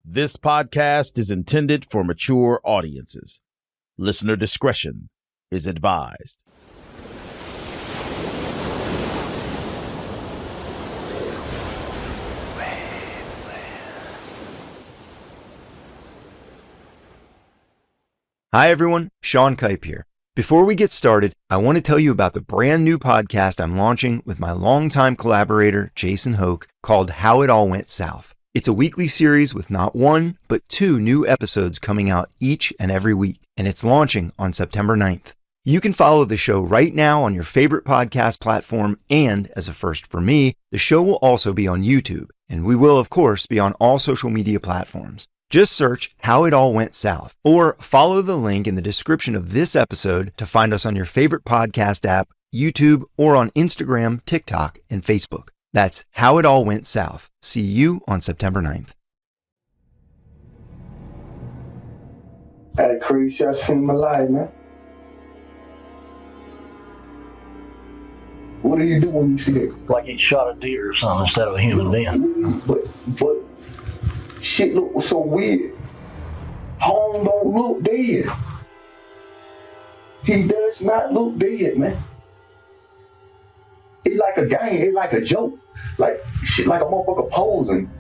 This podcast is intended for mature audiences. Listener discretion is advised. Hi everyone, Sean Kipe here. Before we get started, I want to tell you about the brand new podcast I'm launching with my longtime collaborator, Jason Hoke, called How It All Went South. It's a weekly series with not one, but 2 new episodes coming out each and every week, and it's launching on September 9th. You can follow the show right now on your favorite podcast platform, and as a first for me, the show will also be on YouTube, and we will, of course, be on all social media platforms. Just search How It All Went South, or follow the link in the description of this episode to find us on your favorite podcast app, YouTube, or on Instagram, TikTok, and Facebook. That's How It All Went South. See you on September 9th. I had a crazy shot seen in my life, man. What do you do when you see that? Like he shot a deer or something instead of a human being. But shit look so weird. Home don't look dead. He does not look dead, man. It's like a game, it's like a joke. Like shit, like a motherfucker posing.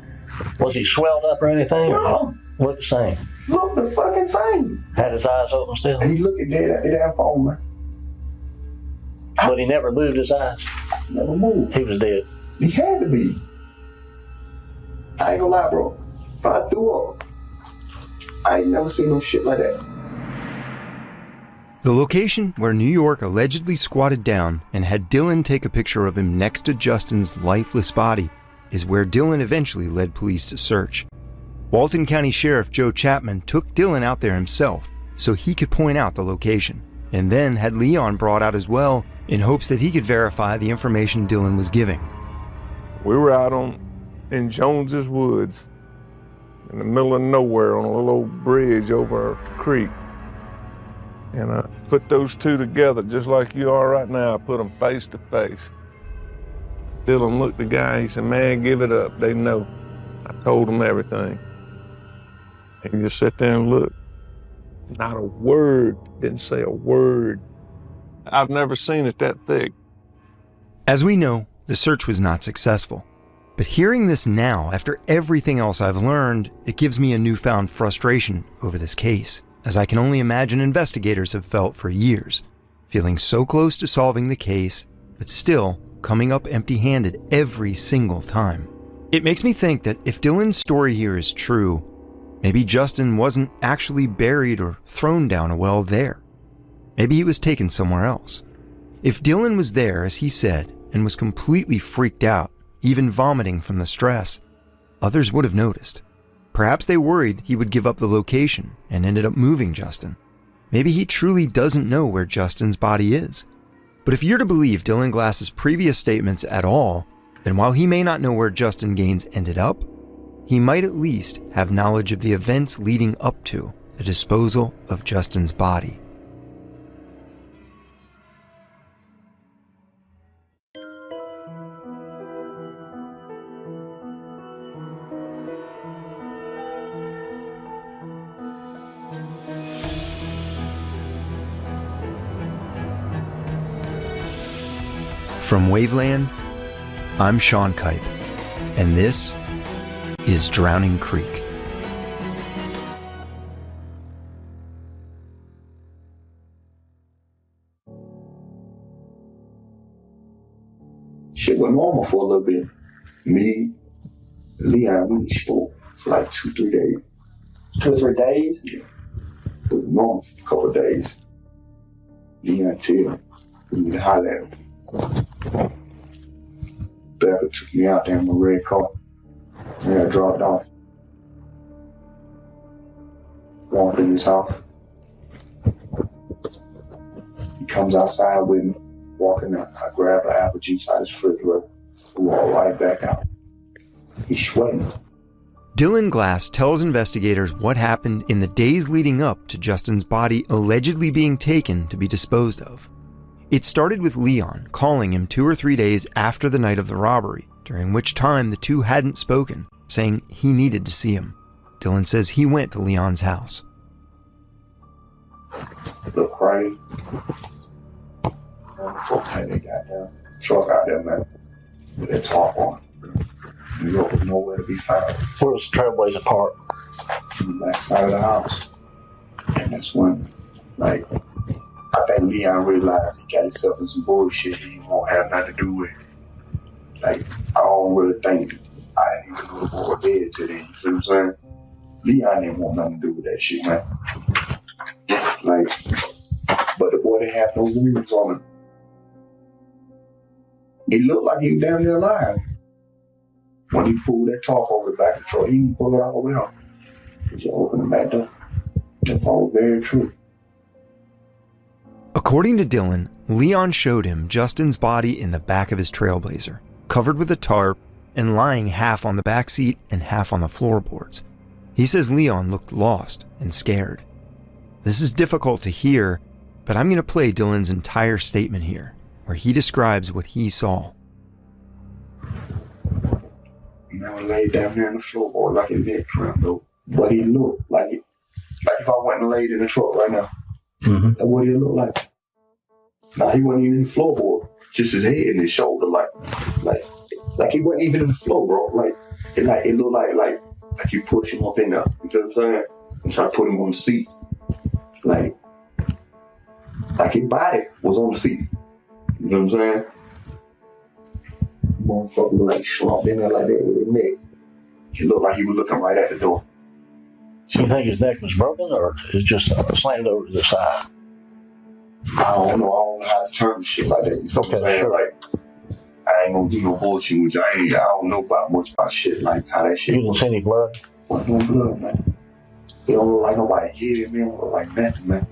Was he swelled up or anything? No. Looked the same. Look the fucking same. Had his eyes open still? He looking dead at the damn phone, man. But he never moved his eyes. Never moved. He was dead. He had to be. I ain't gonna lie, bro. If I threw up, I ain't never seen no shit like that. The location where New York allegedly squatted down and had Dylan take a picture of him next to Justin's lifeless body is where Dylan eventually led police to search. Walton County Sheriff Joe Chapman took Dylan out there himself so he could point out the location, and then had Leon brought out as well in hopes that he could verify the information Dylan was giving. We were out in Jones's Woods, in the middle of nowhere on a little old bridge over a creek. And I put those two together just like you are right now. I put them face to face. Dylan looked at the guy, he said, "Man, give it up, they know." I told him everything. And he just sat there and looked. Not a word, didn't say a word. I've never seen it that thick. As we know, the search was not successful. But hearing this now, after everything else I've learned, it gives me a newfound frustration over this case, as I can only imagine investigators have felt for years, feeling so close to solving the case, but still coming up empty-handed every single time. It makes me think that if Dylan's story here is true, maybe Justin wasn't actually buried or thrown down a well there. Maybe he was taken somewhere else. If Dylan was there, as he said, and was completely freaked out, even vomiting from the stress, others would have noticed. Perhaps they worried he would give up the location and ended up moving Justin. Maybe he truly doesn't know where Justin's body is. But if you're to believe Dylan Glass's previous statements at all, then while he may not know where Justin Gaines ended up, he might at least have knowledge of the events leading up to the disposal of Justin's body. From Waveland, I'm Sean Kipe, and this is Drowning Creek. Shit went normal for a little bit. Me, Leon, we spoke for like 2-3 days. 2 or 3 days? Yeah. It was normal for a couple of days. Leon tell we need to holler at him. Becca took me out there in my red car. And I dropped off. Walked in his house. He comes outside with me, walking out. I grab an apple juice out of his refrigerator. We walk right back out. He's sweating. Dylan Glass tells investigators what happened in the days leading up to Justin's body allegedly being taken to be disposed of. It started with Leon calling him 2 or 3 days after the night of the robbery, during which time the two hadn't spoken, saying he needed to see him. Dylan says he went to Leon's house. Look crazy. Folk had that goddamn truck out there, man, with that tarp on it. New York was nowhere to be found. Where was the Trailblazer Park? On the back side of the house. And that's when, like, I think Leon realized he got himself in some bullshit he won't have nothing to do with. Like, I don't really think I didn't even know the boy was dead to then, you feel what I'm saying? Leon didn't want nothing to do with that shit, man. Like, but the boy didn't have no wounds on him. He looked like he was down there alive. When he pulled that tarp over the back of the truck, he didn't pull it all the way off. He just opened the back door. That's all very true. According to Dylan, Leon showed him Justin's body in the back of his Trailblazer, covered with a tarp and lying half on the back seat and half on the floorboards. He says Leon looked lost and scared. This is difficult to hear, but I'm going to play Dylan's entire statement here, where he describes what he saw. I laid down there on the floorboard like his neck cramped though. But he looked like it. Like if I went and laid in the truck right now. That's what he looked like. Nah, he wasn't even in the floorboard. Just his head and his shoulder, like he wasn't even in the floor, bro. Like it looked like you push him up in there. You feel what I'm saying? And try to put him on the seat. Like his body was on the seat. You know what I'm saying? Motherfucker looked like slumped in there like that with his neck. He looked like he was looking right at the door. So you think his neck was broken or is just slammed over to the side? I don't know how to term shit like that. You know what I'm saying? Sure. Like, I ain't gonna do no bullshit with you. I don't know much about shit like how that shit You didn't see any blood? Wasn't no blood, man. He don't look like nobody hit him. He don't look like nothing, man.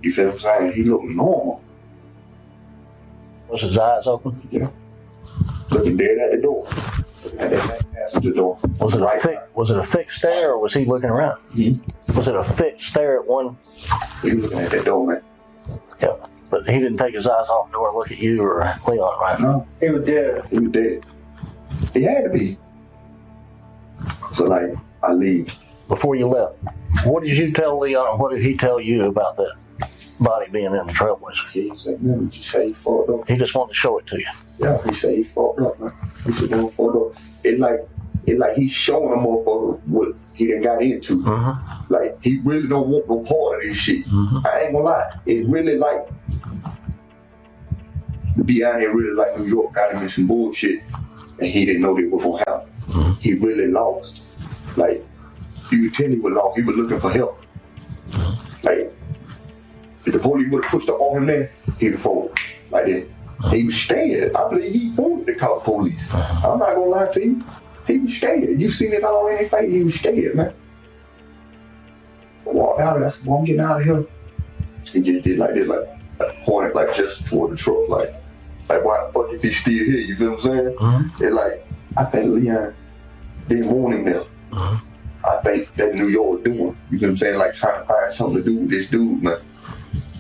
You feel what I'm saying? He looked normal. Was his eyes open? Yeah. Looking dead at the door. Looking at that passenger door. Was it a fixed stare or was he looking around? Mm-hmm. Was it a fixed stare at one? He was looking at that door, man. Yeah. But he didn't take his eyes off the door and look at you or Leon, right? No. He was dead. He was dead. He had to be. So, like, I leave. Before you left, what did you tell Leon? What did he tell you about that body being in the Trailblazer? He said, man, he just said he fucked up. He just wanted to show it to you. Yeah, he said he fucked up, man. He said, motherfucker, it like he's showing a motherfucker what he done got into. Mm-hmm. Like, he really don't want no part of this shit. Mm-hmm. I ain't gonna lie. It really like, to be out here really like New York got him in some bullshit and he didn't know that was gonna happen. Mm-hmm. He really lost. Like, you could tell he was lost. He was looking for help. Like, if the police would have pushed up on him there, he'd have fallen. Like that. He was scared. I believe he wanted to call the police. I'm not gonna lie to you. He was scared. You seen it all in his face. He was scared, man. I walked out of that. I said, well, I'm getting out of here. He just did like this, like pointed like just toward the truck, like why the fuck is he still here? You feel what I'm saying? Mm-hmm. And like, I think Leon didn't want him there. Mm-hmm. I think that New York doing. You feel what I'm saying? Like trying to find something to do with this dude, man.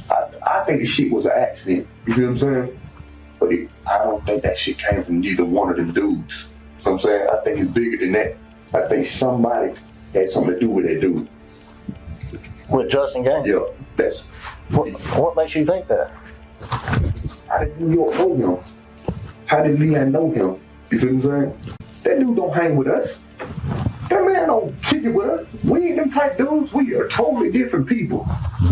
I think the shit was an accident. You feel what I'm saying? But I don't think that shit came from neither one of them dudes. You know what I'm saying? I think it's bigger than that. I think somebody had something to do with that dude. With Justin Gang? Yeah, that's. What makes you think that? How did New York know him? How did Leon know him? You feel what I'm saying? That dude don't hang with us. That man don't kick it with us. We ain't them type dudes. We are totally different people.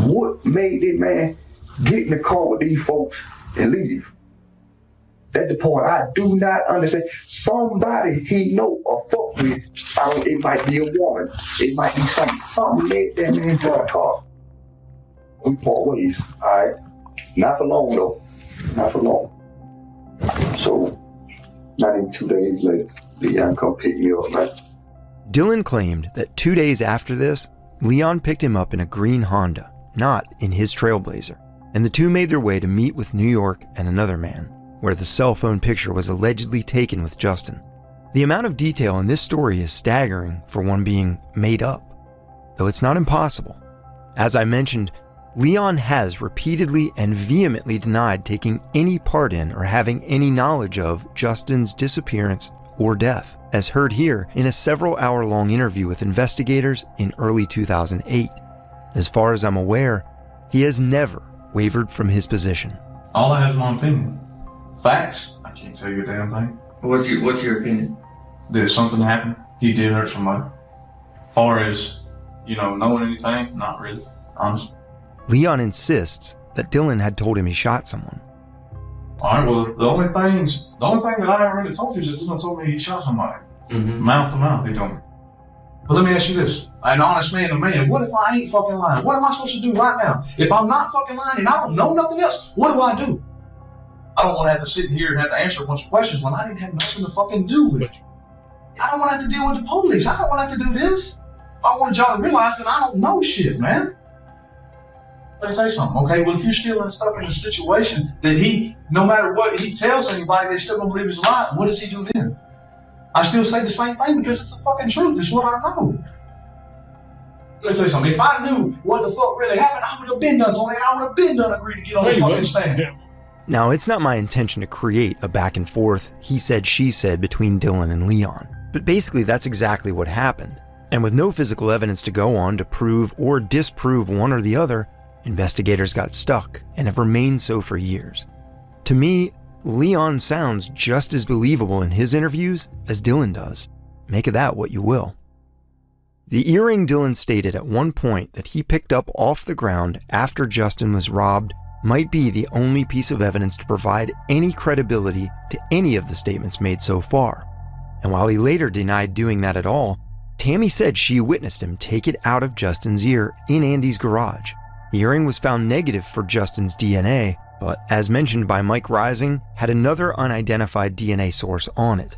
What made that man get in the car with these folks and leave? That's the part I do not understand. Somebody he know or fuck with, it might be a woman. It might be something led that man to the car. We part ways, all right? Not for long, though. Not for long. So, not even 2 days later, Leon come pick me up, man. Dylan claimed that 2 days after this, Leon picked him up in a green Honda, not in his Trailblazer, and the two made their way to meet with New York and another man, where the cell phone picture was allegedly taken with Justin. The amount of detail in this story is staggering for one being made up, though it's not impossible. As I mentioned, Leon has repeatedly and vehemently denied taking any part in or having any knowledge of Justin's disappearance or death, as heard here in a several-hour-long interview with investigators in early 2008. As far as I'm aware, he has never wavered from his position. All I have is my opinion. Facts, I can't tell you a damn thing. What's your opinion? That something happened, he did hurt somebody. Far as, knowing anything, not really, honestly. Leon insists that Dylan had told him he shot someone. All right, well, the only thing that I ever really told you is that Dylan told me he shot somebody. Mm-hmm. Mouth to mouth, he told me. But let me ask you this. An honest man to man, what if I ain't fucking lying? What am I supposed to do right now? If I'm not fucking lying and I don't know nothing else, what do I do? I don't want to have to sit here and have to answer a bunch of questions when I didn't have nothing to fucking do with it. I don't want to have to deal with the police. I don't want to have to do this. I want y'all to realize that I don't know shit, man. Let me tell you something, okay? Well, if you're still stuck in a situation that no matter what he tells anybody, they still don't believe he's lying, what does he do then? I still say the same thing because it's the fucking truth. It's what I know. Let me tell you something. If I knew what the fuck really happened, I would have been done, Tony, and I would have been done agreed to get on the fucking stand. Yeah. Now, it's not my intention to create a back and forth, he said, she said between Dylan and Leon. But basically, that's exactly what happened. And with no physical evidence to go on to prove or disprove one or the other, investigators got stuck and have remained so for years. To me, Leon sounds just as believable in his interviews as Dylan does. Make of that what you will. The earring Dylan stated at one point that he picked up off the ground after Justin was robbed might be the only piece of evidence to provide any credibility to any of the statements made so far. And while he later denied doing that at all, Tammy said she witnessed him take it out of Justin's ear in Andy's garage. The earring was found negative for Justin's DNA, but as mentioned by Mike Rising, had another unidentified DNA source on it.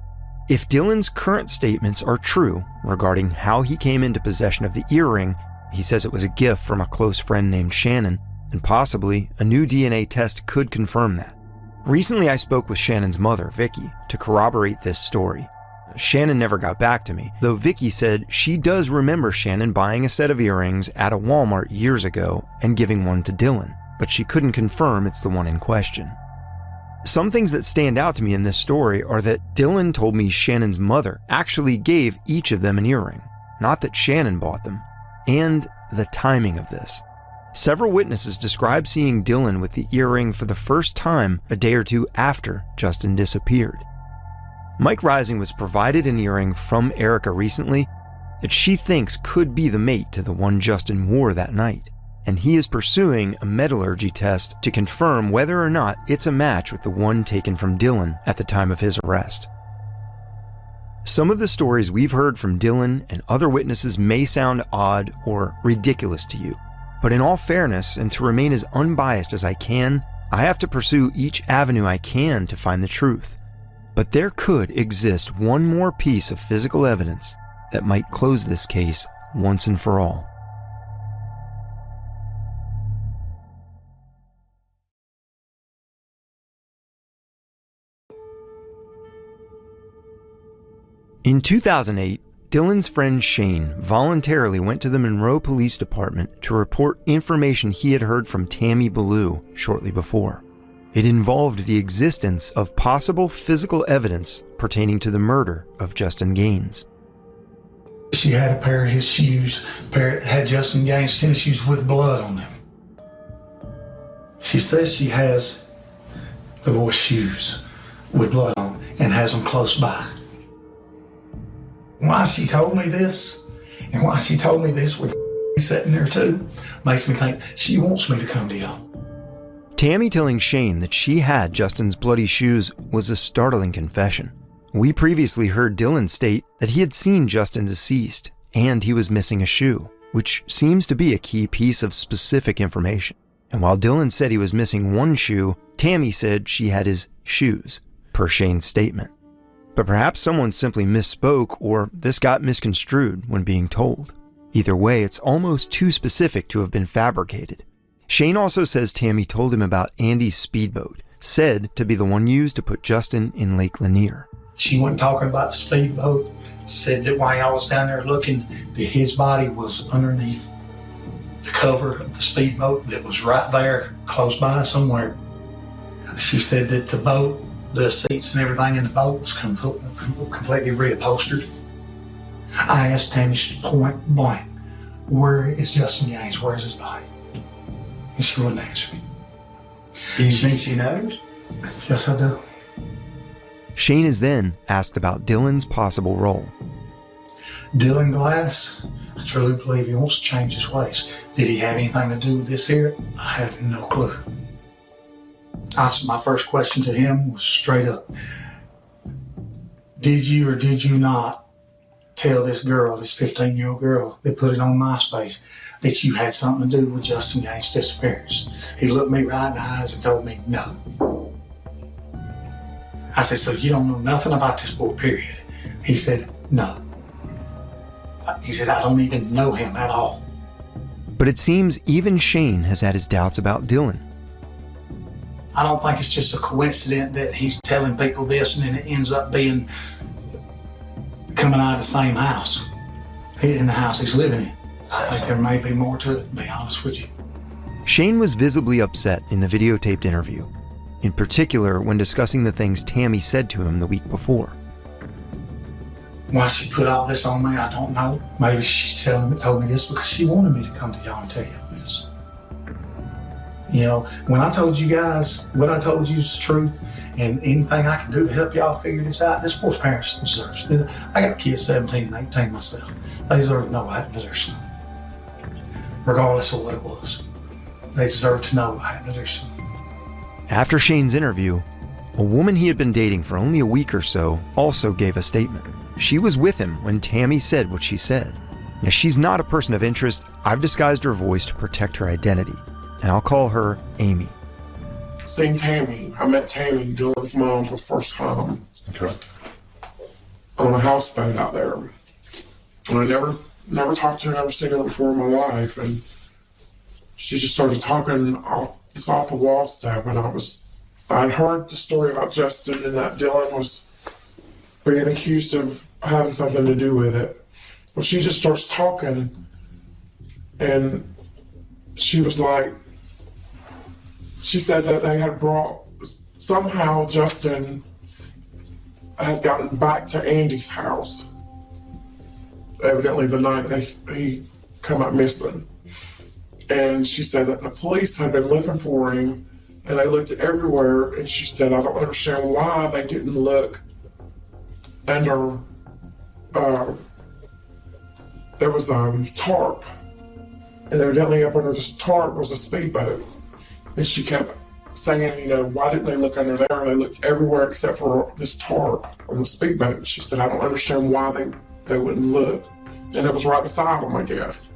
If Dylan's current statements are true regarding how he came into possession of the earring, he says it was a gift from a close friend named Shannon, and possibly a new DNA test could confirm that. Recently I spoke with Shannon's mother, Vicky, to corroborate this story. Shannon never got back to me, though Vicky said she does remember Shannon buying a set of earrings at a Walmart years ago and giving one to Dylan, but she couldn't confirm it's the one in question. Some things that stand out to me in this story are that Dylan told me Shannon's mother actually gave each of them an earring, not that Shannon bought them, and the timing of this. Several witnesses describe seeing Dylan with the earring for the first time a day or two after Justin disappeared. Mike Rising was provided an earring from Erica recently that she thinks could be the mate to the one Justin wore that night, and he is pursuing a metallurgy test to confirm whether or not it's a match with the one taken from Dylan at the time of his arrest. Some of the stories we've heard from Dylan and other witnesses may sound odd or ridiculous to you, but in all fairness, and to remain as unbiased as I can, I have to pursue each avenue I can to find the truth. But there could exist one more piece of physical evidence that might close this case once and for all. In 2008, Dylan's friend Shane voluntarily went to the Monroe Police Department to report information he had heard from Tammy Ballou shortly before. It involved the existence of possible physical evidence pertaining to the murder of Justin Gaines. She had a pair of his shoes, had Justin Gaines' tennis shoes with blood on them. She says she has the boy's shoes with blood on and has them close by. Why she told me this, and why she told me this with sitting there too, makes me think she wants me to come to y'all. Tammy telling Shane that she had Justin's bloody shoes was a startling confession. We previously heard Dylan state that he had seen Justin deceased and he was missing a shoe, which seems to be a key piece of specific information. And while Dylan said he was missing one shoe, Tammy said she had his shoes, per Shane's statement. But perhaps someone simply misspoke or this got misconstrued when being told. Either way, it's almost too specific to have been fabricated. Shane also says Tammy told him about Andy's speedboat, said to be the one used to put Justin in Lake Lanier. She went talking about the speedboat, said that while I was down there looking, that his body was underneath the cover of the speedboat that was right there, close by somewhere. She said that the boat The seats and everything in the boat was completely reupholstered. I asked Tammy point blank, where is Justin Gaines? Where's his body? And she wouldn't answer me. Do you think she knows? Yes, I do. Shane is then asked about Dylan's possible role. Dylan Glass, I truly believe he wants to change his ways. Did he have anything to do with this here? I have no clue. My first question to him was straight up. Did you or did you not tell this girl, this 15-year-old girl that put it on MySpace, that you had something to do with Justin Gaines' disappearance? He looked me right in the eyes and told me no. I said, so you don't know nothing about this boy, period? He said, no. He said, I don't even know him at all. But it seems even Shane has had his doubts about Dylan. I don't think it's just a coincidence that he's telling people this and then it ends up being coming out of the same house, in the house he's living in. I think there may be more to it, to be honest with you. Shane was visibly upset in the videotaped interview, in particular when discussing the things Tammy said to him the week before. Why she put all this on me, I don't know. Maybe she's told me this because she wanted me to come to y'all and tell y'all this. You know, when I told you guys what I told you is the truth, and anything I can do to help y'all figure this out, this boy's parents deserve it. I got kids 17 and 18 myself. They deserve to know what happened to their son, regardless of what it was. They deserve to know what happened to their son. After Shane's interview, a woman he had been dating for only a week or so also gave a statement. She was with him when Tammy said what she said. Now, she's not a person of interest. I've disguised her voice to protect her identity, and I'll call her Amy. Seen Tammy. I met Tammy, Dylan's mom, for the first time. Okay. On a houseboat out there. And I never talked to her, never seen her before in my life. And she just started talking off the wall stuff. And I'd heard the story about Justin and that Dylan was being accused of having something to do with it. Well, she just starts talking, and she was like, she said that they had somehow Justin had gotten back to Andy's house, evidently the night he come up missing. And she said that the police had been looking for him, and they looked everywhere, and she said, I don't understand why they didn't look under, there was a tarp, and evidently up under this tarp was a speedboat. And she kept saying, you know, why didn't they look under there? They looked everywhere except for this tarp on the speedboat. She said, I don't understand why they wouldn't look. And it was right beside them, I guess.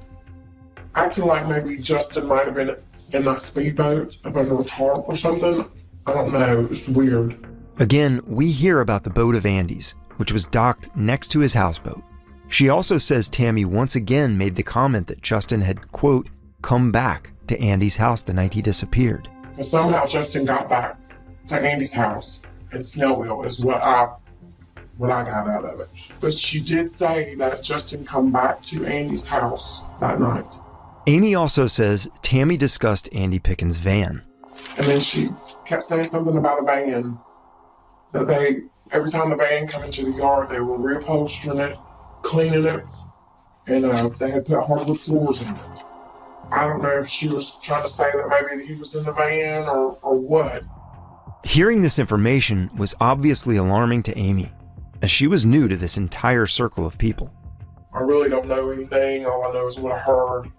Acting like maybe Justin might have been in that speedboat up under a tarp or something. I don't know, it was weird. Again, we hear about the boat of Andy's, which was docked next to his houseboat. She also says Tammy once again made the comment that Justin had, quote, come back to Andy's house the night he disappeared. And somehow Justin got back to Andy's house in Snellville is what I got out of it. But she did say that Justin come back to Andy's house that night. Amy also says Tammy discussed Andy Picken's van. And then she kept saying something about a van, that every time the van come into the yard, they were reupholstering it, cleaning it, and they had put hardwood floors in it. I don't know if she was trying to say that maybe he was in the van or what. Hearing this information was obviously alarming to Amy, as she was new to this entire circle of people. I really don't know anything. All I know is what I heard.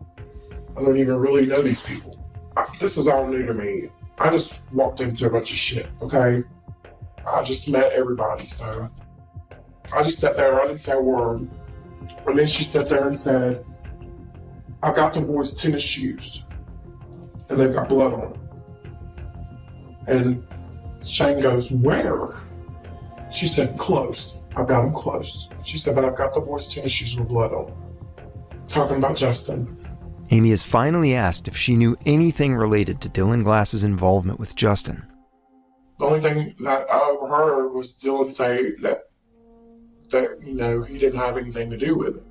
I don't even really know these people. This is all new to me. I just walked into a bunch of shit, okay? I just met everybody, so I just sat there, I didn't say a word. And then she sat there and said, I got the boys' tennis shoes, and they've got blood on them. And Shane goes, where? She said, close. I've got them close. She said, but I've got the boys' tennis shoes with blood on them. Talking about Justin. Amy is finally asked if she knew anything related to Dylan Glass's involvement with Justin. The only thing that I overheard was Dylan say that you know, he didn't have anything to do with it.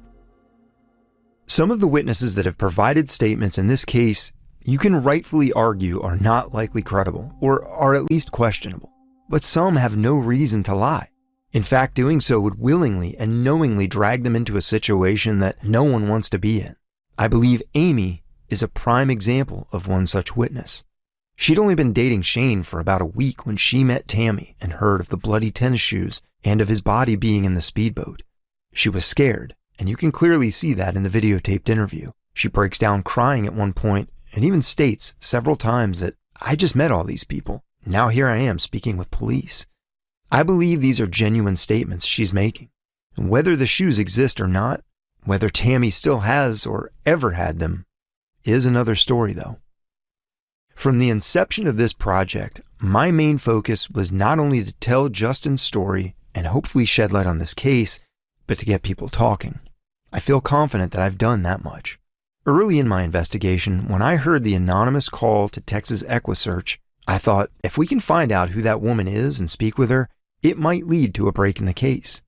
Some of the witnesses that have provided statements in this case, you can rightfully argue are not likely credible, or are at least questionable. but some have no reason to lie. In fact, doing so would willingly and knowingly drag them into a situation that no one wants to be in. I believe Amy is a prime example of one such witness. She'd only been dating Shane for about a week when she met Tammy and heard of the bloody tennis shoes and of his body being in the speedboat. She was scared, and you can clearly see that in the videotaped interview. She breaks down crying at one point and even states several times that I just met all these people. Now here I am speaking with police. I believe these are genuine statements she's making. And whether the shoes exist or not, whether Tammy still has or ever had them, is another story though. From the inception of this project, my main focus was not only to tell Justin's story and hopefully shed light on this case, but to get people talking. I feel confident that I've done that much. Early in my investigation, when I heard the anonymous call to Texas EquiSearch, I thought if we can find out who that woman is and speak with her, it might lead to a break in the case.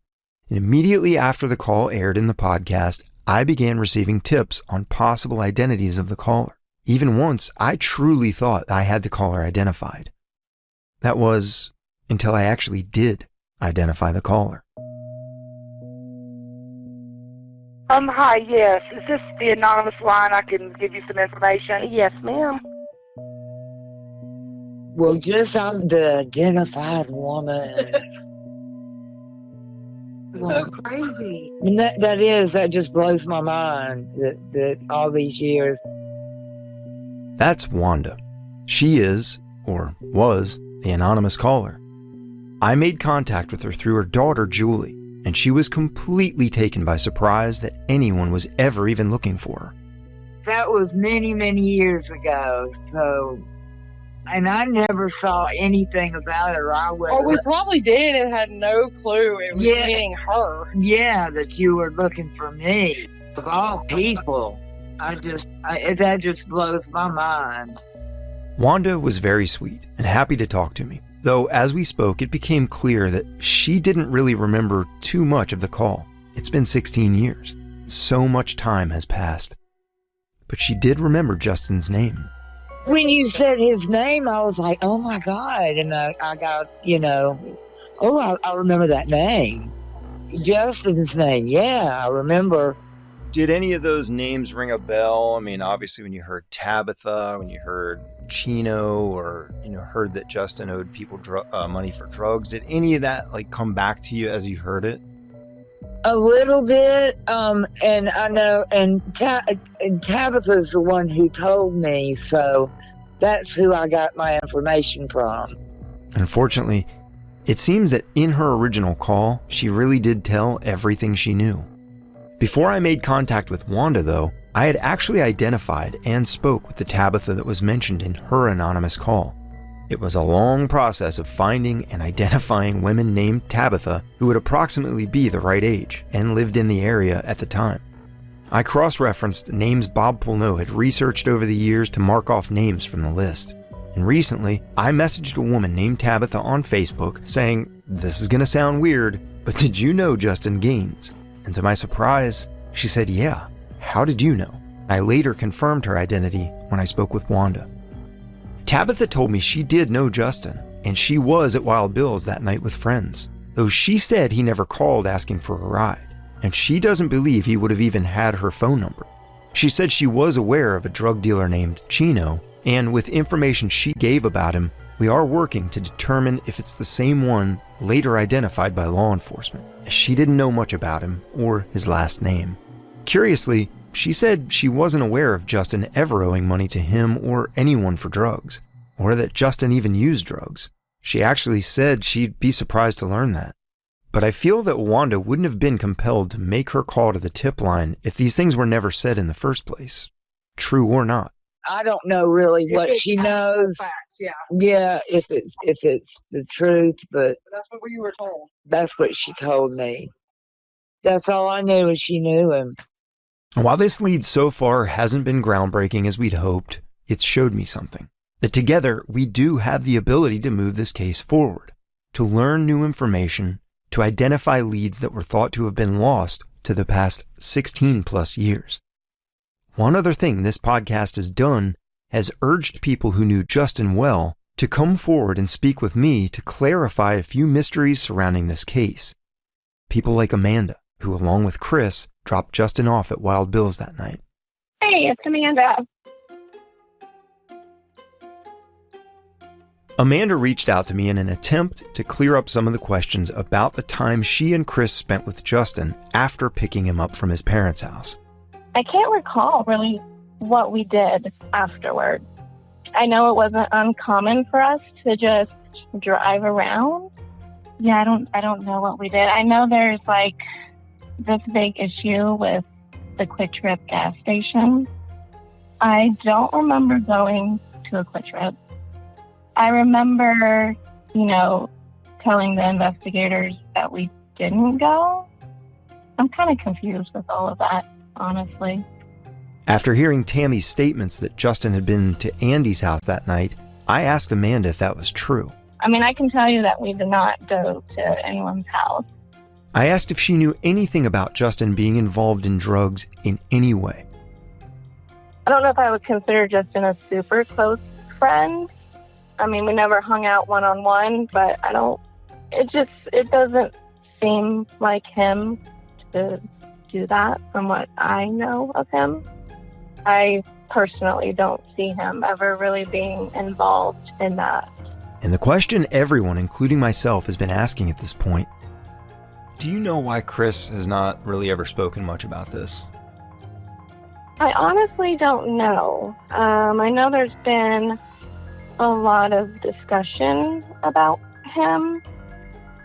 And immediately after the call aired in the podcast, I began receiving tips on possible identities of the caller. Even once, I truly thought I had the caller identified. That was until I actually did identify the caller. Hi, yes. Is this the anonymous line? I can give you some information? Yes, ma'am. Well, just I'm the identified woman. So crazy. And that just blows my mind that all these years. That's Wanda. She is, or was, the anonymous caller. I made contact with her through her daughter, Julie, and she was completely taken by surprise that anyone was ever even looking for her. That was many, many years ago, so... And I never saw anything about her. We probably did and had no clue it was getting her. Yeah, that you were looking for me. Of all people, that just blows my mind. Wanda was very sweet and happy to talk to me, though as we spoke, it became clear that she didn't really remember too much of the call. It's been 16 years. So much time has passed. But she did remember Justin's name. When you said his name, I was like, oh my God. And I got, I remember that name. Justin's name. Yeah, I remember. Did any of those names ring a bell? I mean, obviously when you heard Tabitha, when you heard Chino, or, heard that Justin owed people money for drugs, did any of that come back to you as you heard it? A little bit, and I know, and Tabitha's the one who told me, so that's who I got my information from. Unfortunately, it seems that in her original call, she really did tell everything she knew. Before I made contact with Wanda, though, I had actually identified and spoke with the Tabitha that was mentioned in her anonymous call. It was a long process of finding and identifying women named Tabitha who would approximately be the right age and lived in the area at the time. I cross-referenced names Bob Pulneau had researched over the years to mark off names from the list. And recently, I messaged a woman named Tabitha on Facebook saying, "This is gonna sound weird, but did you know Justin Gaines?" And to my surprise, she said, "Yeah, how did you know?" I later confirmed her identity when I spoke with Wanda. Tabitha told me she did know Justin, and she was at Wild Bill's that night with friends, though she said he never called asking for a ride, and she doesn't believe he would have even had her phone number. She said she was aware of a drug dealer named Chino, and with information she gave about him, we are working to determine if it's the same one later identified by law enforcement, as she didn't know much about him or his last name. Curiously, she said she wasn't aware of Justin ever owing money to him or anyone for drugs, or that Justin even used drugs. She actually said she'd be surprised to learn that. But I feel that Wanda wouldn't have been compelled to make her call to the tip line if these things were never said in the first place, true or not. I don't know really what she knows. Facts, yeah. Yeah, if it's the truth, but That's what we were told. that's what she told me. That's all I knew is she knew him. While this lead so far hasn't been groundbreaking as we'd hoped, it's showed me something. That together, we do have the ability to move this case forward, to learn new information, to identify leads that were thought to have been lost to the past 16 plus years. One other thing this podcast has done has urged people who knew Justin well to come forward and speak with me to clarify a few mysteries surrounding this case. People like Amanda, who along with Chris, dropped Justin off at Wild Bill's that night. Hey, it's Amanda. Amanda reached out to me in an attempt to clear up some of the questions about the time she and Chris spent with Justin after picking him up from his parents' house. I can't recall really what we did afterward. I know it wasn't uncommon for us to just drive around. Yeah, I don't know what we did. I know there's like this big issue with the Quick Trip gas station. I don't remember going to a Quick Trip. I remember, telling the investigators that we didn't go. I'm kind of confused with all of that, honestly. After hearing Tammy's statements that Justin had been to Andy's house that night, I asked Amanda if that was true. I mean, I can tell you that we did not go to anyone's house. I asked if she knew anything about Justin being involved in drugs in any way. I don't know if I would consider Justin a super close friend. I mean, we never hung out one-on-one, but it doesn't seem like him to do that from what I know of him. I personally don't see him ever really being involved in that. And the question everyone, including myself, has been asking at this point, do you know why Chris has not really ever spoken much about this? I honestly don't know. I know there's been a lot of discussion about him.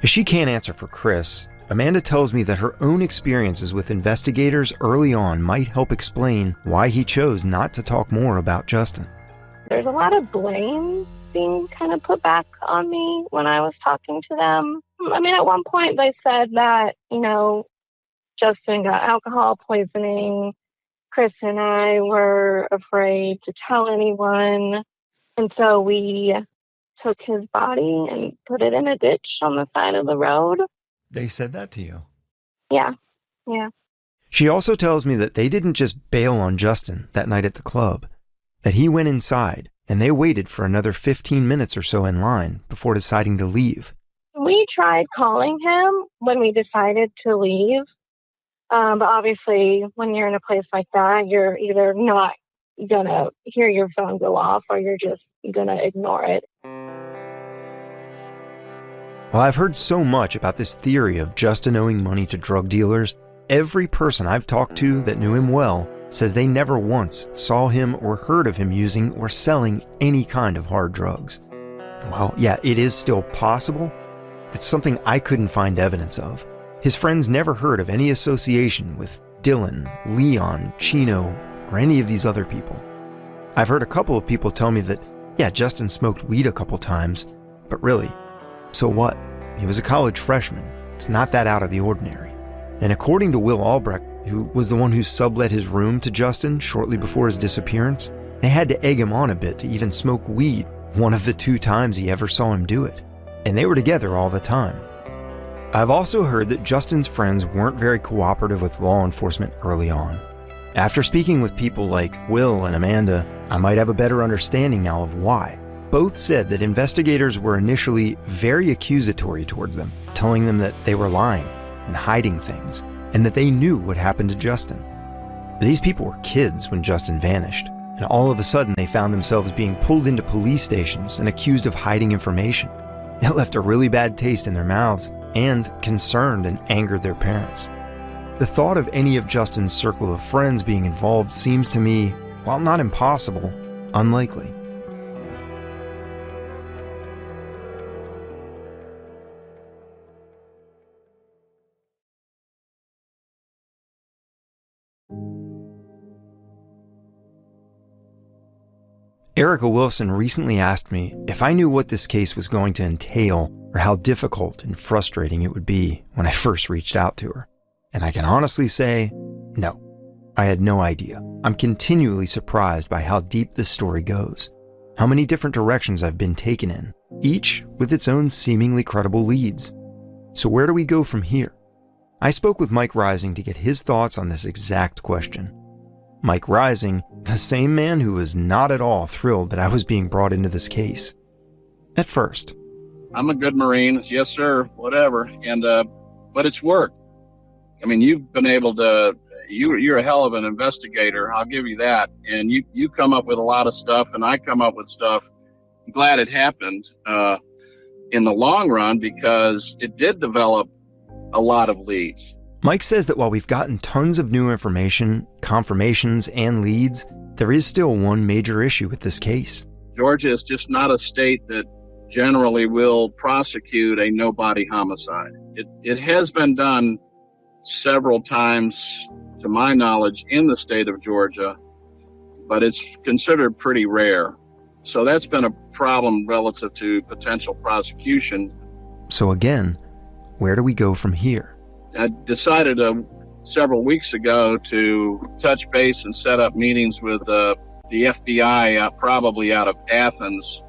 As she can't answer for Chris, Amanda tells me that her own experiences with investigators early on might help explain why he chose not to talk more about Justin. There's a lot of blame being kind of put back on me when I was talking to them. I mean, at one point they said that, Justin got alcohol poisoning. Chris and I were afraid to tell anyone. And so we took his body and put it in a ditch on the side of the road. They said that to you? Yeah. She also tells me that they didn't just bail on Justin that night at the club, that he went inside and they waited for another 15 minutes or so in line before deciding to leave. We tried calling him when we decided to leave. But obviously, when you're in a place like that, you're either not going to hear your phone go off or you're just going to ignore it. While I've heard so much about this theory of Justin owing money to drug dealers, every person I've talked to that knew him well says they never once saw him or heard of him using or selling any kind of hard drugs. While, yeah, it is still possible, it's something I couldn't find evidence of. His friends never heard of any association with Dylan, Leon, Chino, or any of these other people. I've heard a couple of people tell me that, yeah, Justin smoked weed a couple times, but really, so what? He was a college freshman. It's not that out of the ordinary. And according to Will Albrecht, who was the one who sublet his room to Justin shortly before his disappearance, they had to egg him on a bit to even smoke weed one of the 2 times he ever saw him do it. And they were together all the time. I've also heard that Justin's friends weren't very cooperative with law enforcement early on. After speaking with people like Will and Amanda, I might have a better understanding now of why. Both said that investigators were initially very accusatory toward them, telling them that they were lying and hiding things, and that they knew what happened to Justin. These people were kids when Justin vanished, and all of a sudden they found themselves being pulled into police stations and accused of hiding information. It left a really bad taste in their mouths and concerned and angered their parents. The thought of any of Justin's circle of friends being involved seems to me, while not impossible, unlikely. Erica Wilson recently asked me if I knew what this case was going to entail or how difficult and frustrating it would be when I first reached out to her. And I can honestly say, no, I had no idea. I'm continually surprised by how deep this story goes, how many different directions I've been taken in, each with its own seemingly credible leads. So where do we go from here? I spoke with Mike Rising to get his thoughts on this exact question. Mike Rising, the same man who was not at all thrilled that I was being brought into this case. At first. I'm a good Marine. Yes, sir. Whatever. And, but it's work. I mean, you've been able to, you're a hell of an investigator. I'll give you that. And you come up with a lot of stuff, and I come up with stuff. I'm glad it happened in the long run, because it did develop a lot of leads. Mike says that while we've gotten tons of new information, confirmations, and leads, there is still one major issue with this case. Georgia is just not a state that generally will prosecute a no-body homicide. It has been done several times, to my knowledge, in the state of Georgia, but it's considered pretty rare. So that's been a problem relative to potential prosecution. So again, where do we go from here? I decided several weeks ago to touch base and set up meetings with the FBI, probably out of Athens,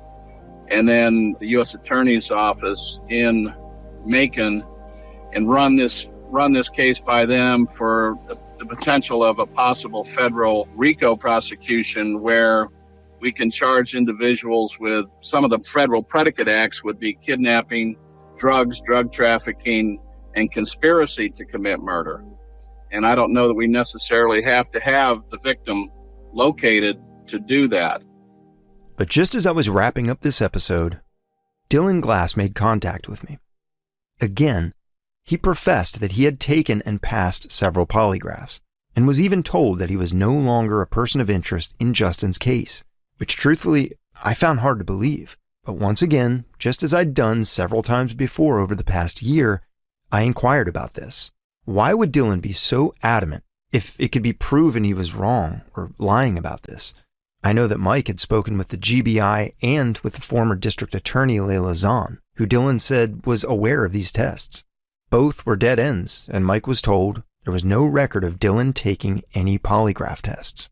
and then the U.S. Attorney's Office in Macon, and run this case by them for the potential of a possible federal RICO prosecution, where we can charge individuals with some of the federal predicate acts would be kidnapping, drugs, drug trafficking, and conspiracy to commit murder. And I don't know that we necessarily have to have the victim located to do that. But just as I was wrapping up this episode, Dylan Glass made contact with me. Again, he professed that he had taken and passed several polygraphs, and was even told that he was no longer a person of interest in Justin's case, which truthfully, I found hard to believe. But once again, just as I'd done several times before over the past year, I inquired about this. Why would Dylan be so adamant if it could be proven he was wrong or lying about this? I know that Mike had spoken with the GBI and with the former district attorney Layla Zahn, who Dylan said was aware of these tests. Both were dead ends, and Mike was told there was no record of Dylan taking any polygraph tests.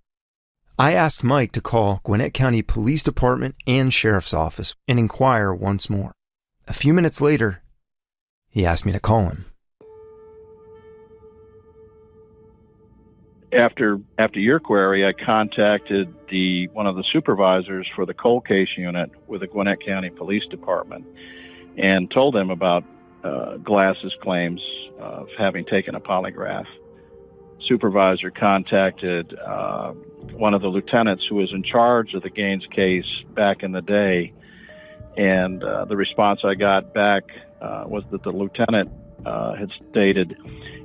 I asked Mike to call Gwinnett County Police Department and Sheriff's Office and inquire once more. A few minutes later, he asked me to call him. After your query, I contacted one of the supervisors for the cold case unit with the Gwinnett County Police Department and told them about Glass's claims of having taken a polygraph. Supervisor contacted one of the lieutenants who was in charge of the Gaines case back in the day, and the response I got back was that the lieutenant had stated,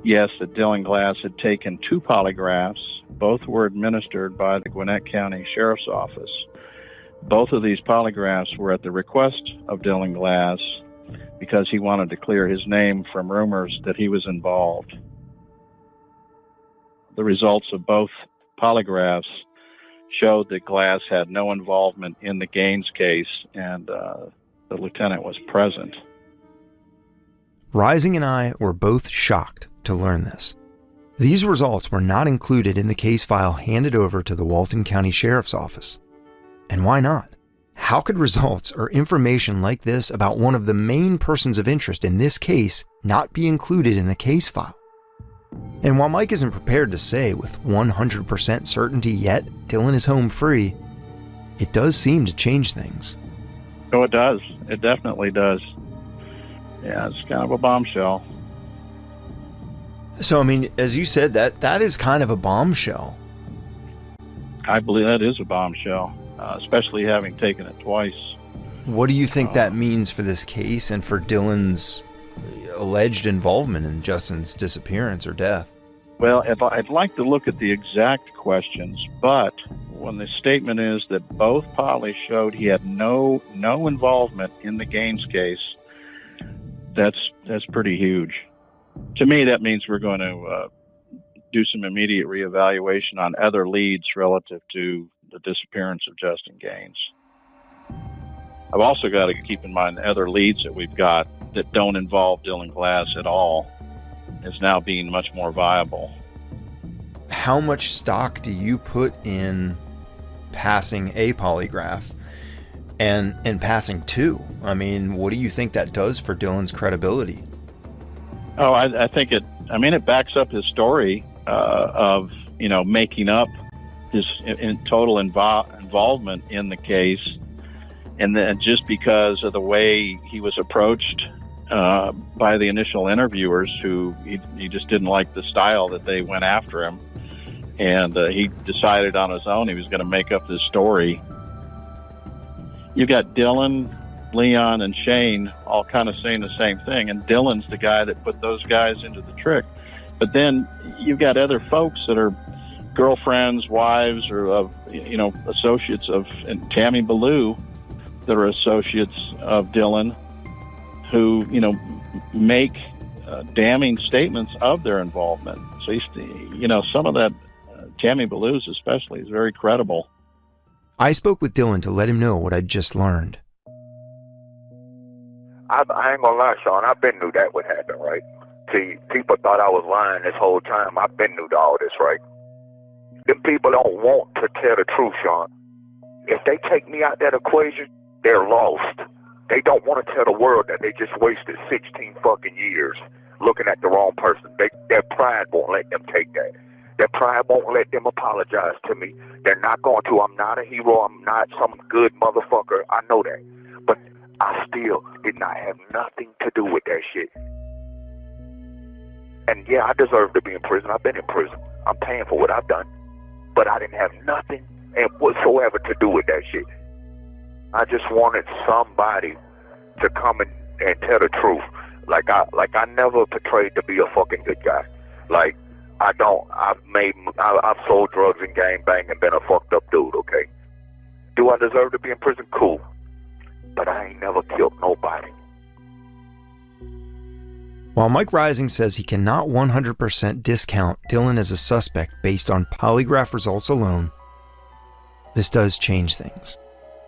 yes, that Dylan Glass had taken 2 polygraphs. Both were administered by the Gwinnett County Sheriff's Office. Both of these polygraphs were at the request of Dylan Glass because he wanted to clear his name from rumors that he was involved. The results of both polygraphs showed that Glass had no involvement in the Gaines case, and the lieutenant was present. Rising and I were both shocked to learn this. These results were not included in the case file handed over to the Walton County Sheriff's Office. And why not? How could results or information like this about one of the main persons of interest in this case not be included in the case file? And while Mike isn't prepared to say with 100% certainty yet Dylan is home free, it does seem to change things. Oh, it does. It definitely does. Yeah, it's kind of a bombshell. So, I mean, as you said, that is kind of a bombshell. I believe that is a bombshell, especially having taken it twice. What do you think that means for this case and for Dylan's alleged involvement in Justin's disappearance or death? Well, I'd like to look at the exact questions, but when the statement is that both polys showed he had no involvement in the Gaines case, that's pretty huge. To me, that means we're going to do some immediate reevaluation on other leads relative to the disappearance of Justin Gaines. I've also got to keep in mind the other leads that we've got that don't involve Dylan Glass at all is now being much more viable. How much stock do you put in passing a polygraph and passing 2? I mean, what do you think that does for Dylan's credibility? Oh, I think it backs up his story of, making up his total involvement in the case And then just because of the way he was approached by the initial interviewers, who he just didn't like the style that they went after him. And he decided on his own he was going to make up this story. You got Dylan, Leon, and Shane all kind of saying the same thing, and Dylan's the guy that put those guys into the trick. But then you've got other folks that are girlfriends, wives, or associates of, and Tammy Ballou, that are associates of Dylan, who make damning statements of their involvement. So some of that, Tammy Ballou's especially, is very credible. I spoke with Dylan to let him know what I'd just learned. I ain't gonna lie, Sean, I've been knew that would happen, right? See, people thought I was lying this whole time. I've been knew all this, right? Them people don't want to tell the truth, Sean. If they take me out that equation, they're lost. They don't want to tell the world that they just wasted 16 fucking years looking at the wrong person. Their pride won't let them take that. Their pride won't let them apologize to me. They're not going to. I'm not a hero. I'm not some good motherfucker. I know that. But I still did not have nothing to do with that shit. And yeah, I deserve to be in prison. I've been in prison. I'm paying for what I've done. But I didn't have nothing whatsoever to do with that shit. I just wanted somebody to come and tell the truth. Like I never portrayed to be a fucking good guy. Like, I've sold drugs and gangbang and been a fucked up dude, okay? Do I deserve to be in prison? Cool. But I ain't never killed nobody. While Mike Rising says he cannot 100% discount Dylan as a suspect based on polygraph results alone, this does change things.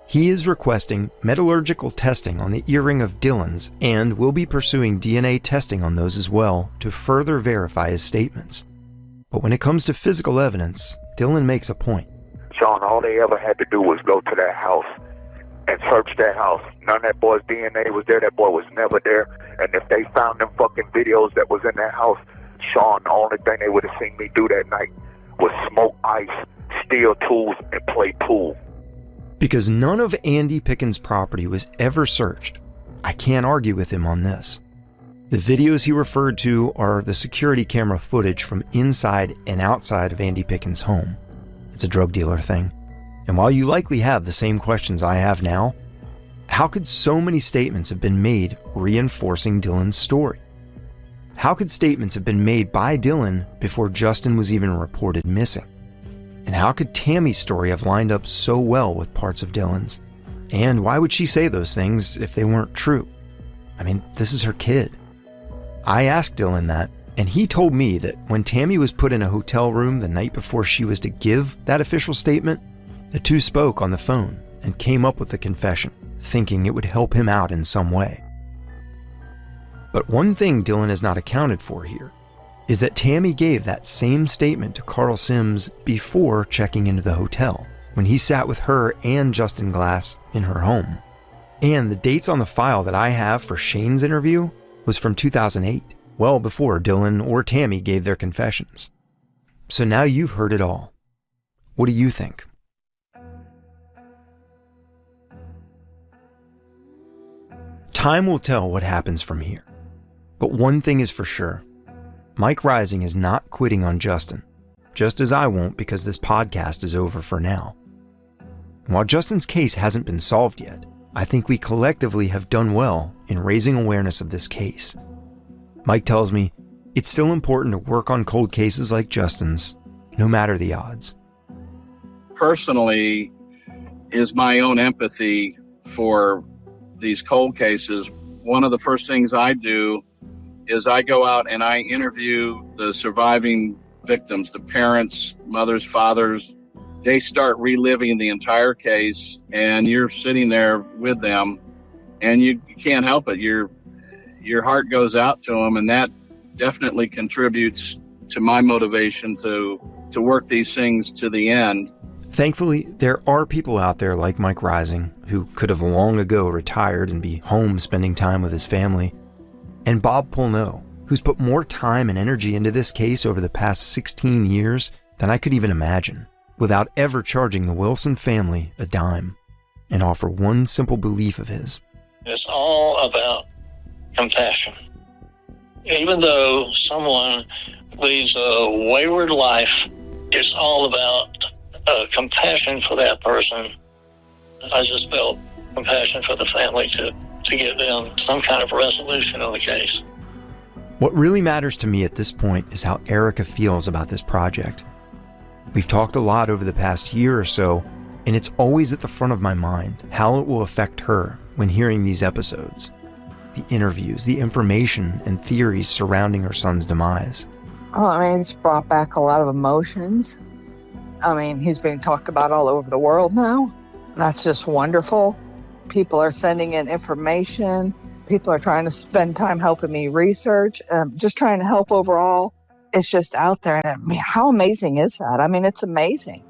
He is requesting metallurgical testing on the earring of Dylan's and will be pursuing DNA testing on those as well to further verify his statements. But when it comes to physical evidence, Dylan makes a point. Sean, all they ever had to do was go to that house and search that house. None of that boy's DNA was there. That boy was never there. And if they found them fucking videos that was in that house, Sean, the only thing they would have seen me do that night was smoke ice, steal tools, and play pool. Because none of Andy Pickens' property was ever searched, I can't argue with him on this. The videos he referred to are the security camera footage from inside and outside of Andy Pickens' home. It's a drug dealer thing. And while you likely have the same questions I have now, how could so many statements have been made reinforcing Dylan's story? How could statements have been made by Dylan before Justin was even reported missing? And how could Tammy's story have lined up so well with parts of Dylan's? And why would she say those things if they weren't true? I mean, this is her kid. I asked Dylan that, and he told me that when Tammy was put in a hotel room the night before she was to give that official statement, the two spoke on the phone and came up with the confession, thinking it would help him out in some way. But one thing Dylan has not accounted for here is that Tammy gave that same statement to Carl Sims before checking into the hotel, when he sat with her and Justin Glass in her home. And the dates on the file that I have for Shane's interview was from 2008, well before Dylan or Tammy gave their confessions. So now you've heard it all. What do you think? Time will tell what happens from here. But one thing is for sure. Mike Rising is not quitting on Justin, just as I won't because this podcast is over for now. And while Justin's case hasn't been solved yet, I think we collectively have done well in raising awareness of this case. Mike tells me it's still important to work on cold cases like Justin's, no matter the odds. Personally, is my own empathy for these cold cases. One of the first things I do is I go out and I interview the surviving victims, the parents, mothers, fathers. They start reliving the entire case, and you're sitting there with them, and you can't help it. Your heart goes out to them, and that definitely contributes to my motivation to work these things to the end. Thankfully, there are people out there like Mike Rising who could have long ago retired and be home spending time with his family. And Bob Pulneau, who's put more time and energy into this case over the past 16 years than I could even imagine, without ever charging the Wilson family a dime. and offer one simple belief of his. It's all about compassion. Even though someone leads a wayward life, it's all about compassion for that person. I just felt compassion for the family to get them some kind of resolution on the case. What really matters to me at this point is how Erica feels about this project. We've talked a lot over the past year or so, and it's always at the front of my mind how it will affect her when hearing these episodes. The interviews, the information, and theories surrounding her son's demise. Oh, I mean, it's brought back a lot of emotions. I mean, he's being talked about all over the world now. That's just wonderful. People are sending in information. People are trying to spend time helping me research, just trying to help overall. It's just out there. And I mean, how amazing is that? I mean, it's amazing.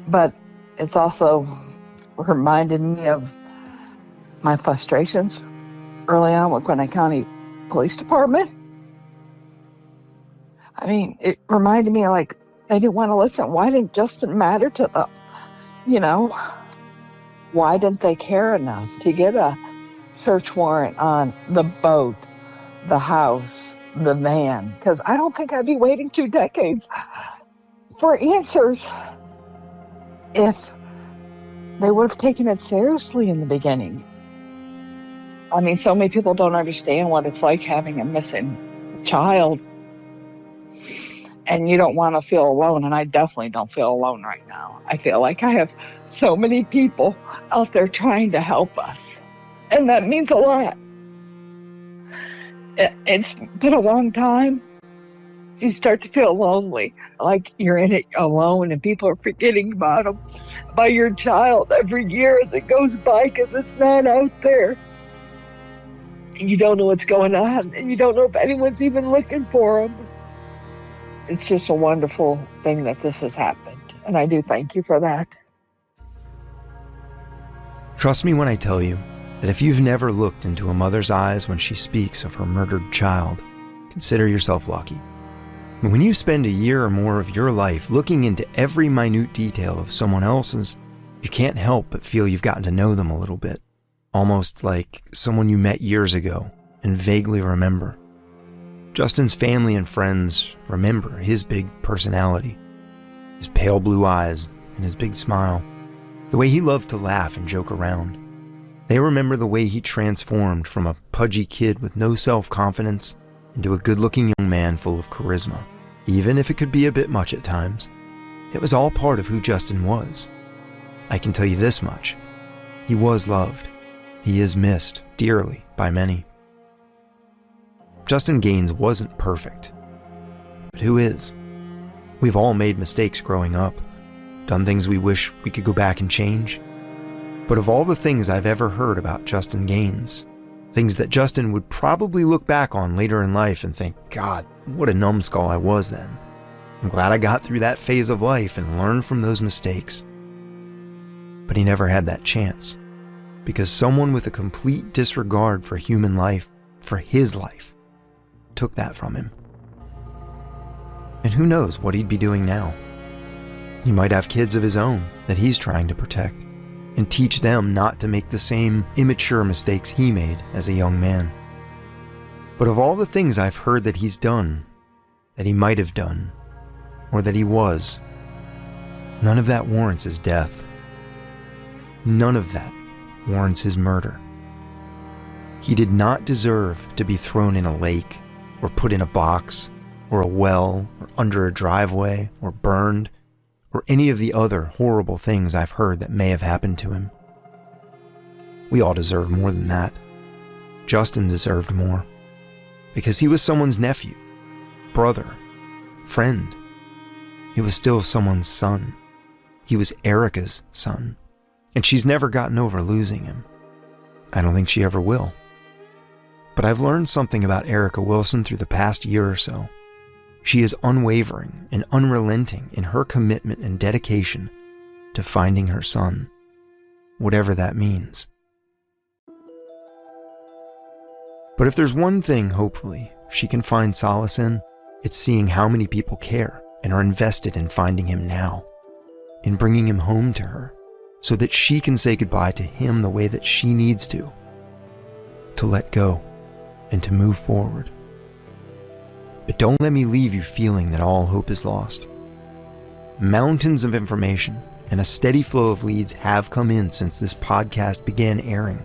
But it's also reminded me of my frustrations early on with Gwinnett County Police Department. I mean, it reminded me like they didn't want to listen. Why didn't Justin matter to them? You know, why didn't they care enough to get a search warrant on the boat, the house, the van? Because I don't think I'd be waiting 2 decades for answers if they would have taken it seriously in the beginning. I mean, so many people don't understand what it's like having a missing child. And you don't want to feel alone, and I definitely don't feel alone right now. I feel like I have so many people out there trying to help us, and that means a lot. It's been a long time. You start to feel lonely, like you're in it alone, and people are forgetting about your child every year that goes by because it's not out there. You don't know what's going on, and you don't know if anyone's even looking for them. It's just a wonderful thing that this has happened, and I do thank you for that. Trust me when I tell you that if you've never looked into a mother's eyes when she speaks of her murdered child, consider yourself lucky. When you spend a year or more of your life looking into every minute detail of someone else's, you can't help but feel you've gotten to know them a little bit, almost like someone you met years ago and vaguely remember. Justin's family and friends remember his big personality, his pale blue eyes and his big smile, the way he loved to laugh and joke around. They remember the way he transformed from a pudgy kid with no self-confidence into a good-looking young man full of charisma, even if it could be a bit much at times. It was all part of who Justin was. I can tell you this much. He was loved. He is missed dearly by many. Justin Gaines wasn't perfect. But who is? We've all made mistakes growing up, done things we wish we could go back and change. But of all the things I've ever heard about Justin Gaines, things that Justin would probably look back on later in life and think, God, what a numbskull I was then. I'm glad I got through that phase of life and learned from those mistakes. But he never had that chance, because someone with a complete disregard for human life, for his life, took that from him. And who knows what he'd be doing now. He might have kids of his own that he's trying to protect and teach them not to make the same immature mistakes he made as a young man. But of all the things I've heard that he's done, that he might have done, or that he was, none of that warrants his death. None of that warrants his murder. He did not deserve to be thrown in a lake, or put in a box, or a well, or under a driveway, or burned, or any of the other horrible things I've heard that may have happened to him. We all deserve more than that. Justin deserved more, because he was someone's nephew, brother, friend. He was still someone's son. He was Erica's son, and she's never gotten over losing him. I don't think she ever will. But I've learned something about Erica Wilson through the past year or so. She is unwavering and unrelenting in her commitment and dedication to finding her son, whatever that means. But if there's one thing, hopefully, she can find solace in, it's seeing how many people care and are invested in finding him now, in bringing him home to her, so that she can say goodbye to him the way that she needs to let go and to move forward. But don't let me leave you feeling that all hope is lost. Mountains of information and a steady flow of leads have come in since this podcast began airing,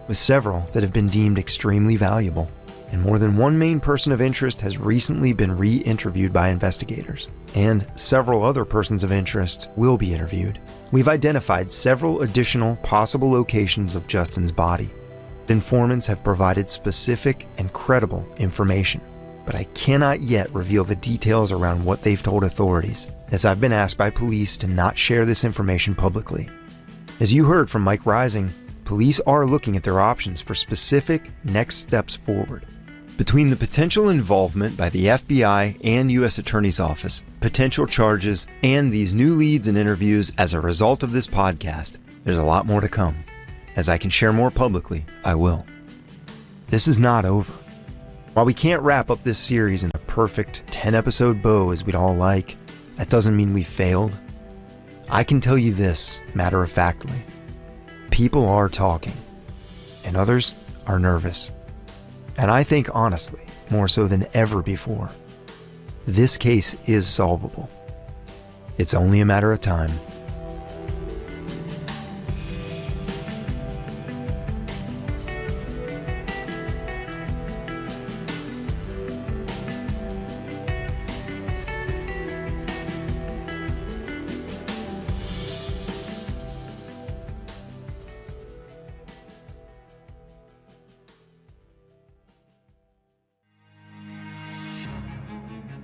with several that have been deemed extremely valuable, and more than one main person of interest has recently been re-interviewed by investigators, and several other persons of interest will be interviewed. We've identified several additional possible locations of Justin's body. Informants have provided specific and credible information, but I cannot yet reveal the details around what they've told authorities, as I've been asked by police to not share this information publicly. As you heard from Mike Rising, police are looking at their options for specific next steps forward. Between the potential involvement by the FBI and U.S. Attorney's Office, potential charges, and these new leads and interviews as a result of this podcast, there's a lot more to come. As I can share more publicly, I will. This is not over. While we can't wrap up this series in a perfect 10-episode bow as we'd all like, that doesn't mean we failed. I can tell you this, matter-of-factly. People are talking, and others are nervous. And I think, honestly, more so than ever before, this case is solvable. It's only a matter of time.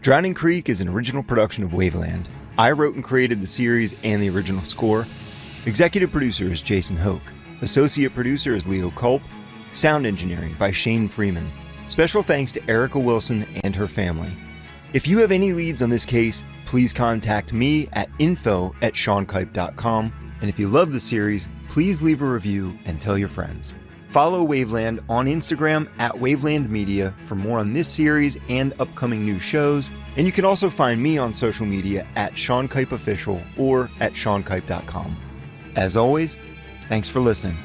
Drowning Creek is an original production of Waveland. I wrote and created the series and the original score. Executive producer is Jason Hoke. Associate producer is Leo Culp. Sound engineering by Shane Freeman. Special thanks to Erica Wilson and her family. If you have any leads on this case, please contact me at info@seankipe.com. And if you love the series, please leave a review and tell your friends. Follow Waveland on Instagram at Waveland Media for more on this series and upcoming new shows. And you can also find me on social media at Sean Kipe Official or at seankipe.com. As always, thanks for listening.